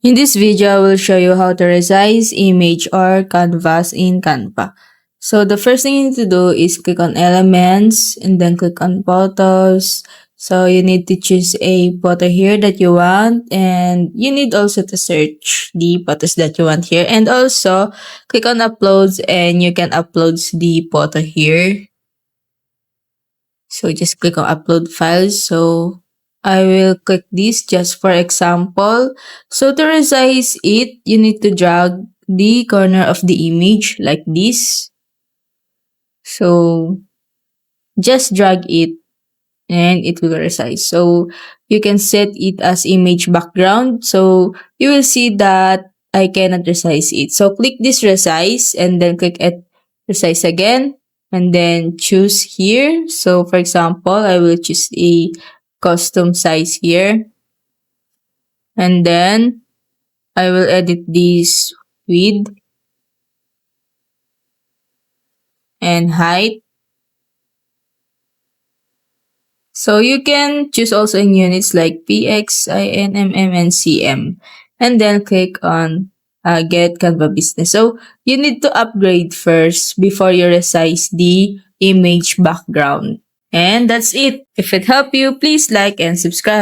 In this video, I will show you how to resize image or canvas in Canva. So the first thing you need to do is click on elements and then click on photos. So you need to choose a photo here that you want, and you need also to search the photos that you want here, and also click on uploads and you can upload the photo here. So just click on upload files. So I will click this just for example. So to resize it, you need to drag the corner of the image like this. So just drag it and it will resize. So you can set it as image background. So you will see that I cannot resize it. So click this resize and then click at resize again and then choose here. So for example, I will choose a custom size here and then I will edit this width and height. So you can choose also in units like px, in, mm, and cm. And then click on get Canva business. So you need to upgrade first before you resize the image background. And that's it. If it helped you, please like and subscribe.